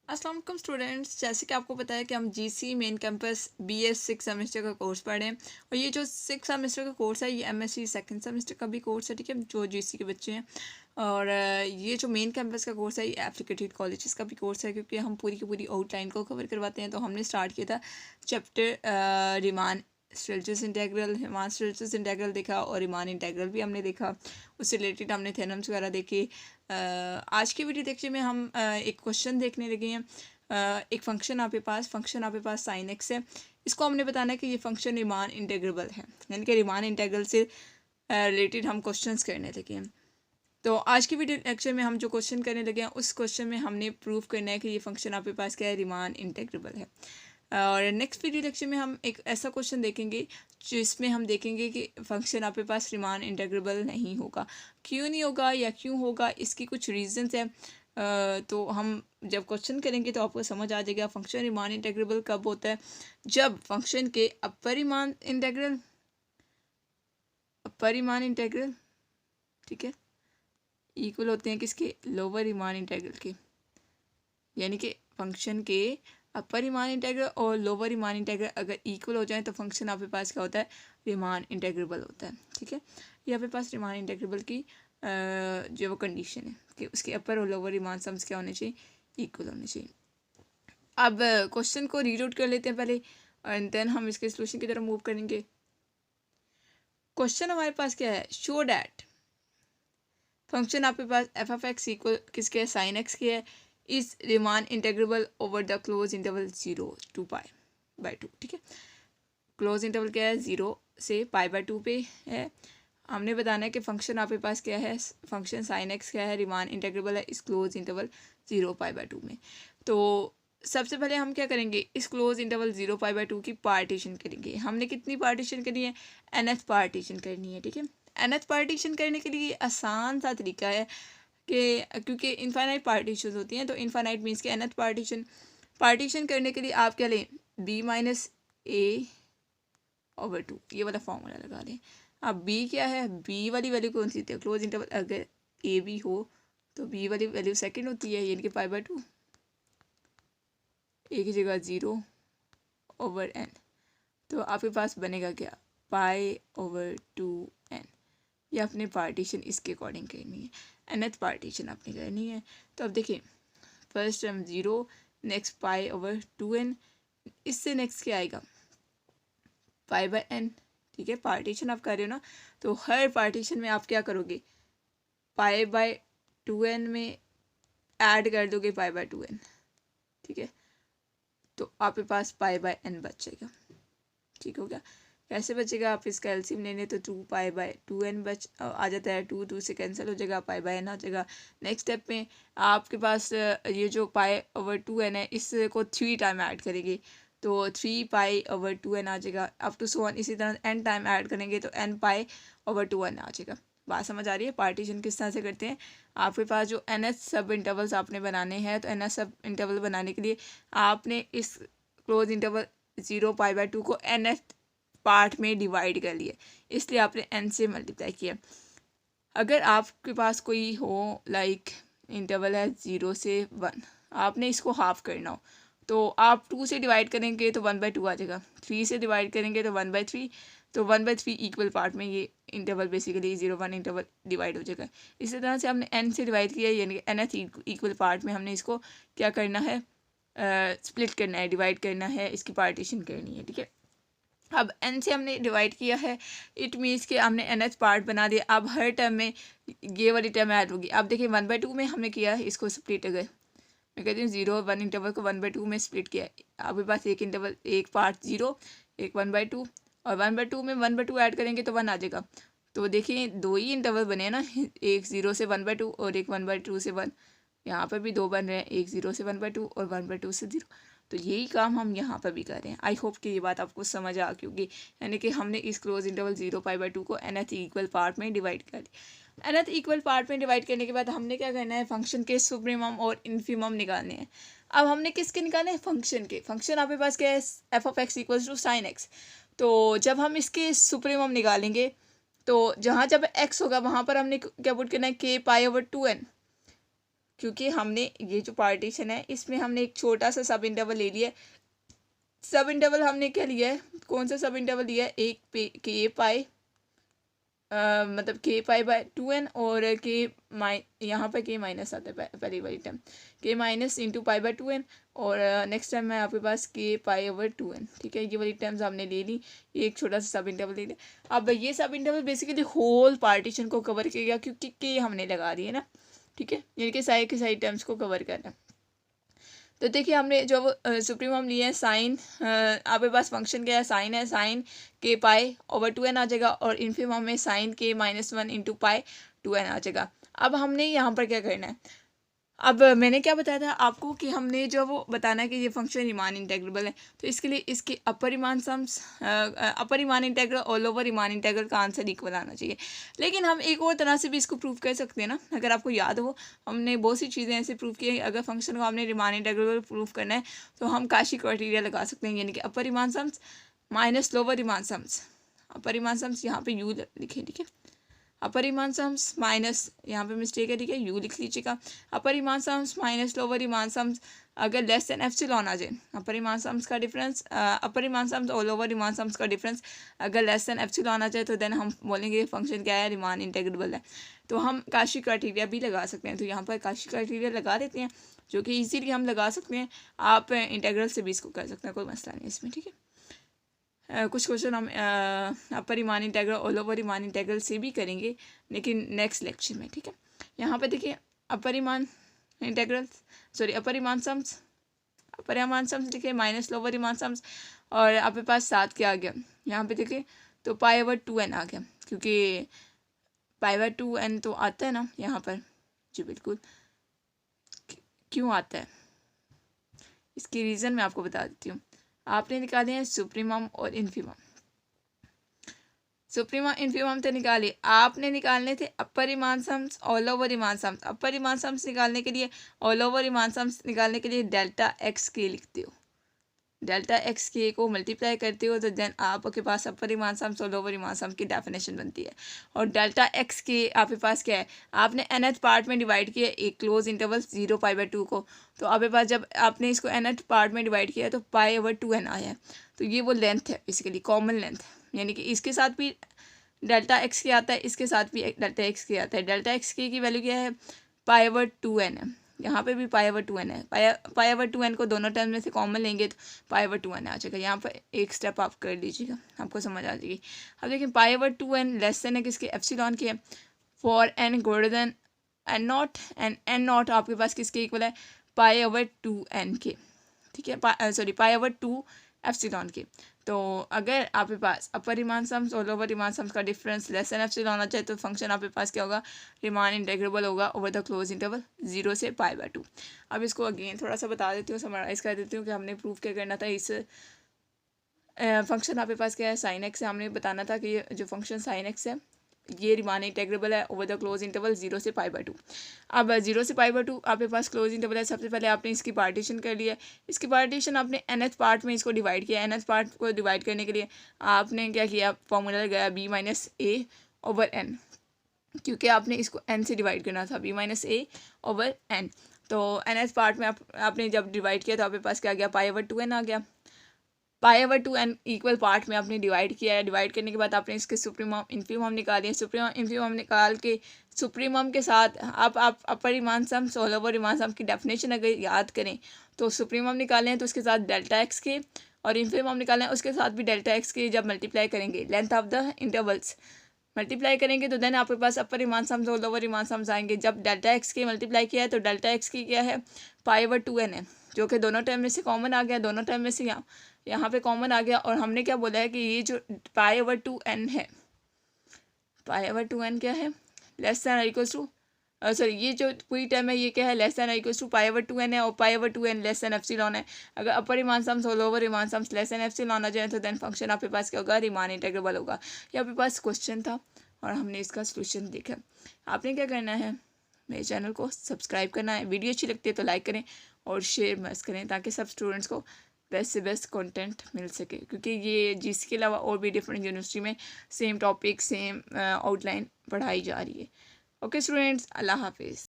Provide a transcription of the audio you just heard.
अस्सलाम वालेकुम स्टूडेंट्स। जैसे कि आपको पता है कि हम GC main campus BS 6 semester का कोर्स पढ़ रहे हैं और ये जो 6 सेमेस्टर का कोर्स है ये एमएससी सेकंड सेमेस्टर का भी कोर्स है, ठीक है, जो जीसी के बच्चे हैं। और ये जो मेन कैंपस का कोर्स है ये एप्लीकेटेड कॉलेजेस का भी कोर्स है, क्योंकि हम पूरी की पूरी आउटलाइन को कवर करवाते हैं। तो हमने स्टार्ट किया था chapter Riemann Stieltjes integral, Riemann Stieltjes integral देखा और रिमान इंटेग्रल भी हमने देखा। उससे रिलेटेड हमने थेरम्स वगैरह देखे। आज की वीडियो लेक्चर में हम एक क्वेश्चन देखने लगे हैं। एक फंक्शन आपके पास साइन एक्स है। इसको हमने बताना है कि ये फंक्शन रिमान इंटेग्रेबल है, यानी कि रिमान इंटेग्रल से रिलेटेड हम क्वेश्चंस करने लगे हैं। तो आज की वीडियो लेक्चर में हम जो क्वेश्चन करने लगे हैं उस क्वेश्चन में हमने प्रूव करना है कि ये फंक्शन आपके पास क्या है, रिमान इंटेग्रेबल है। और नेक्स्ट वीडियो लेक्चर में हम एक ऐसा क्वेश्चन देखेंगे जिसमें हम देखेंगे कि फंक्शन आपके पास रिमान इंटेग्रेबल नहीं होगा। क्यों नहीं होगा या क्यों होगा, इसकी कुछ रीजंस है। तो हम जब क्वेश्चन करेंगे तो आपको समझ आ जाएगा फंक्शन रिमान इंटेग्रेबल कब होता है। जब फंक्शन के अपरिमान इंटेग्रल ठीक है इक्वल होते हैं किसके, लोअर रिमान इंटेग्रल के, यानी कि फंक्शन के अपर रिमान इंटेग्रल और लोअर रिमान इंटेग्रल अगर इक्वल हो जाए तो फंक्शन आपके पास क्या होता है, रिमान इंटेग्रेबल होता है। ठीक है, ये आपके पास रिमान इंटेग्रेबल की जो वो कंडीशन है कि उसके अपर और लोअर रिमान सम्स क्या होने चाहिए, इक्वल होने चाहिए। अब क्वेश्चन को रीड आउट कर लेते हैं पहले एंड देन हम इसके सोल्यूशन की तरफ मूव करेंगे। क्वेश्चन हमारे पास क्या है, शो डैट फंक्शन आपके पास एफ ऑफ एक्स इक्वल किसके है, साइन एक्स के है, is Riemann integrable over the close interval 0 to π/2। ठीक है, क्लोज इंटरवल क्या है, 0 से π/2 पे है। हमने बताना है कि फंक्शन आपके पास क्या है, फंक्शन साइन एक्स क्या है, रिमान इंटेग्रेबल है इस क्लोज इंटरवल 0 π/2 में। तो सबसे पहले हम क्या करेंगे, इस क्लोज इंटरवल 0 π/2 की पार्टीशन करेंगे। हमने कितनी पार्टीशन करनी है, nth पार्टीशन करनी है। ठीक है, nth पार्टीशन करने के लिए आसान सा तरीका है कि क्योंकि इनफाइनाइट पार्टीशन होती हैं, तो इनफाइनाइट मीन्स के nth पार्टीशन करने के लिए आप क्या लें, b-a/2 ये वाला फॉर्मूला लगा लें। अब b क्या है, b वाली वैल्यू कौन सी होती है, क्लोज इंटरवल अगर a b हो तो b वाली वैल्यू सेकंड होती है, यानी कि π/2, a की जगह 0/n। तो आपके पास बनेगा क्या, π/2n। ये अपने पार्टीशन इसके अकॉर्डिंग करनी है, nth पार्टीशन आपने करनी है। तो अब देखिए फर्स्ट टर्म 0, नेक्स्ट π/2n, इससे नेक्स्ट क्या आएगा, π/n। ठीक है, पार्टीशन आप कर रहे हो ना, तो हर पार्टीशन में आप क्या करोगे, π/2n में ऐड कर दोगे π/2n। ठीक है, तो आपके पास π/n बच जाएगा। ठीक हो गया, कैसे बचेगा, आप इसका एलसीएम लेने तो 2π/2n बच आ जाता है, 2 से कैंसिल हो जाएगा, π/n आ जाएगा। नेक्स्ट स्टेप में आपके पास ये जो π/2n है इसको 3 टाइम ऐड करेंगे तो 3π/2n आ जाएगा, अप टू सो ऑन। इसी तरह n टाइम ऐड करेंगे तो n π/2n आ जाएगा। बात समझ आ रही है, पार्टीशन किस तरह से करते हैं। आपके पास जो nth सब इंटरवल्स आपने बनाने हैं, तो nth सब इंटरवल बनाने के लिए आपने इस क्लोज इंटरवल 0 π/2 को nth पार्ट में डिवाइड कर लिए, इसलिए आपने n से मल्टीप्लाई किया। अगर आपके पास कोई हो लाइक इंटरवल है 0 से 1, आपने इसको हाफ करना हो तो आप 2 से डिवाइड करेंगे तो 1/2 आ जाएगा, 3 से डिवाइड करेंगे तो 1/3, तो 1/3 इक्वल पार्ट में ये इंटरवल बेसिकली 0-1 इंटरवल डिवाइड हो जाएगा। इसी तरह से हमने n से डिवाइड किया, यानी कि nth इक्वल पार्ट में हमने इसको क्या करना है, स्प्लिट करना है, डिवाइड करना है, इसकी पार्टीशन करनी है। ठीक है, अब n से हमने डिवाइड किया है, इट मीन्स कि हमने nth पार्ट बना दिया। अब हर टर्म में ये वाली टर्म ऐड होगी। अब देखिए 1/2 में हमने किया है, इसको स्प्लिट, अगर मैं कहती हूँ 0-1 इंटरवल को 1/2 में स्प्लिट किया है, आपके पास एक इंटरवल एक पार्ट 0 एक 1/2, और 1/2 में 1/2 ऐड करेंगे तो 1 आ जाएगा। तो देखिए 2 ही इंटरवल बने ना, एक 0 से 1/2 और एक 1/2 से 1, यहाँ पर भी 2 बन रहे हैं, एक 0 से 1/2 और 1/2 से 0। तो यही काम हम यहाँ पर भी कर रहे हैं। आई होप कि ये बात आपको समझ आ क्योंकि यानी कि हमने इस क्लोज इंटरवल 0 π/2 को nth इक्वल पार्ट में डिवाइड कर दिया। nth इक्वल पार्ट में डिवाइड करने के बाद हमने क्या करना है, फंक्शन के सुप्रीमम और इन्फीमम निकालने हैं। अब हमने किसके निकाले हैं, फंक्शन के। फंक्शन आपके पास क्या है, F of X equals to sine X. तो जब हम इसके सुप्रीमम निकालेंगे तो जहाँ जब एक्स होगा वहाँ पर हमने क्या पुट करना है, k π/2n। क्योंकि हमने ये जो पार्टीशन है इसमें हमने एक छोटा सा सब इंटरवल ले लिया है। सब इंटरवल हमने क्या लिया है, कौन सा सब इंटरवल लिया है, एक पे के पाई मतलब के पाई बाय 2n और के यहाँ पर के माइनस आता है पहली वाली टाइम, के minus into pi by 2n और नेक्स्ट टाइम में आपके पास के पाई ओवर 2n। ठीक है, ये वाली टर्म्स हमने ले ली, ये एक छोटा सा सब इंटरवल ले लिया। अब ये सब इंटरवल बेसिकली होल पार्टीशन को कवर किया क्योंकि के हमने लगा दिए ना। ठीक है, यानी कि सारी की सारी टर्म्स को कवर करना। तो देखिए हमने जो सुप्रीमम लिए हैं साइन, आपके पास फंक्शन क्या है साइन के पाई ओवर 2n आ जाएगा और इन्फिमम में साइन के -1 इंटू पाई 2n आ जाएगा। अब हमने यहाँ पर क्या करना है, अब मैंने क्या बताया था आपको कि हमने जो वो बताना है कि ये फंक्शन रीमान इंटेग्रेबल है, तो इसके लिए इसके अपर Riemann sums upper Riemann integral और लोअर रीमान इंटेग्रल का आंसर इक्वल आना चाहिए। लेकिन हम एक और तरह से भी इसको प्रूव कर सकते हैं ना, अगर आपको याद हो हमने बहुत सी चीज़ें ऐसे प्रूव की है। अगर फंक्शन को हमने रीमान इंटेग्रेबल प्रूव करना है तो हम काशी क्राइटेरिया लगा सकते हैं, यानी कि upper Riemann sums minus lower Riemann sums. Upper Riemann sums यहाँ पे यू लिखे, ठीक है, अपर रीमान सम्स माइनस, यहाँ पे मिस्टेक है, ठीक है, यू लिख लीजिएगा। Upper Riemann sums minus lower Riemann sums अगर लेस देन एप्सिलॉन आ जाए, अपर रीमान सम्स का डिफरेंस, अपर रीमान सम्स और लोअर रीमान सम्स का डिफरेंस अगर लेस देन एप्सिलॉन आ जाए तो देन हम बोलेंगे फंक्शन क्या है, रीमान इंटेग्रेबल है। तो हम काशी क्राइटेरिया भी लगा सकते हैं, तो यहाँ पर काशी क्राइटेरिया लगा देते हैं, जो कि इजीली हम लगा सकते हैं। आप इंटेग्रल से भी इसको कर सकते हैं, कोई मसला नहीं इसमें। ठीक है, कुछ क्वेश्चन हम अपर रीमान इंटेग्रल और लोअर रीमान इंटेग्रल से भी करेंगे, लेकिन नेक्स्ट लेक्चर में। ठीक है, यहाँ पे देखिए अपर रीमान इंटेग्रल अपर रीमान सम्स लिखे माइनस लोअर रीमान सम्स और आपके पास 7 क्या आ गया यहाँ पे देखिए, तो पाई ओवर 2n आ गया, क्योंकि पाई ओवर 2n तो आता है ना यहाँ पर। जी बिल्कुल, क्यों आता है इसकी रीज़न मैं आपको बता देती हूँ। आपने निकाले हैं सुप्रीमम और इन्फीमम, सुप्रीमम इन्फीमम तो निकाले, आपने निकालने थे अपर रीमान सम्स और lower Riemann sums. Upper Riemann sums निकालने के लिए और लोअर रीमान सम्स निकालने के लिए डेल्टा एक्स के लिखते हो, डेल्टा एक्स के को मल्टीप्लाई करते हो तो देन आपके पास अपर रीमान सम्स और लोअर रीमान सम्स की डेफिनेशन बनती है। और डेल्टा एक्स के आपके पास क्या है, आपने nth पार्ट में डिवाइड किया एक क्लोज इंटरवल 0π/2 को, तो आपके पास जब आपने इसको nth पार्ट में डिवाइड किया तो π/2n आया है। तो ये वो लेंथ है बेसिकली, कॉमन लेंथ, यानी कि इसके साथ भी डेल्टा एक्स के आता है, इसके साथ भी डेल्टा एक्स के आता है। डेल्टा एक्स के की वैल्यू क्या है, π/2n है, यहाँ पे भी π/2n है। π/2n को दोनों टर्म में से कॉमन लेंगे तो π/2n आ जाएगा। यहाँ पर एक स्टेप आप कर लीजिएगा, आपको समझ आ जाएगी। अब देखिए π/2n लेस देन है किसके, एप्सिलॉन के, for n greater than n not and n not आपके पास किसके इक्वल है, π/2n के। ठीक है, π/2 एप्सिलॉन के। तो अगर आपके पास अपर रीमान सम्स और लोअर रीमान सम्स का डिफरेंस लेस देन एप्सिलॉन आ जाए तो फंक्शन आपके पास क्या होगा, रीमान इंटेग्रेबल होगा ओवर द क्लोज इंटरवल 0 से π/2। अब इसको अगेन थोड़ा सा बता देती हूँ, समराइज कर देती हूँ कि हमने प्रूफ क्या करना था। इस फंक्शन आपके पास क्या है, साइन एक्स है, हमने बताना था कि ये जो फंक्शन साइन एक्स है ये रीमान इंटेग्रेबल है ओवर द क्लोज इंटरवल 0 से π/2। अब 0 से π/2 आपके पास क्लोज इंटरवल है। सबसे पहले आपने इसकी पार्टीशन कर लिया, इसकी पार्टीशन आपने nth पार्ट में इसको डिवाइड किया। nth पार्ट को डिवाइड करने के लिए आपने क्या किया, फॉर्मूला लगाया b-a/n, क्योंकि आपने इसको n से डिवाइड करना था, b-a/n। तो nth पार्ट में आपने जब डिवाइड किया तो आपके पास क्या गया, π/2n आ गया। π/2n इक्वल पार्ट में आपने डिवाइड किया है। डिवाइड करने के बाद आपने इसके सुप्रीमम इन्फीमम निकाली है। सुप्रीमम इन्फीमम निकाल के सुप्रीमम के साथ आप अपर रीमान सम्स और लोअर रीमान सम्स की डेफिनेशन अगर याद करें तो सुप्रीमम निकालें हैं तो उसके साथ डेल्टा एक्स के, और इन्फीमम निकालें उसके साथ भी डेल्टा एक्स के। जब मल्टीप्लाई करेंगे length of the intervals multiply करेंगे तो देन आपके पास अपर रीमान सम्स और लोअर रीमान सम्स आएंगे। जब डेल्टा एक्स के मल्टीप्लाई किया है तो डेल्टा एक्स की क्या है, π/2n है, जो कि दोनों टर्म में से कॉमन आ गया, दोनों टर्म में से यहाँ पे कॉमन आ गया। और हमने क्या बोला है कि ये जो π/2n है, π/2n क्या है, less than equals to sorry ये जो पूरी टर्म है ये क्या है, less than equals to π/2n है, और π/2n लेस दैन एप्सिलॉन है। अगर अपर रीमान सम्स और lower Riemann sums less than epsilon आ जाए तो देन फंक्शन आपके पास क्या होगा, रीमान इंटेग्रेबल होगा। ये आपके पास क्वेश्चन था और हमने इसका सोल्यूशन देखा। आपने क्या करना है, मेरे चैनल को सब्सक्राइब करना है, वीडियो अच्छी लगती है तो लाइक करें और शेयर मस्त करें ताकि सब स्टूडेंट्स को बेस्ट से बेस्ट कंटेंट मिल सके, क्योंकि ये जिसके अलावा और भी डिफरेंट यूनिवर्सिटी में सेम टॉपिक सेम आउटलाइन पढ़ाई जा रही है। ओके स्टूडेंट्स, अल्लाह हाफिज़।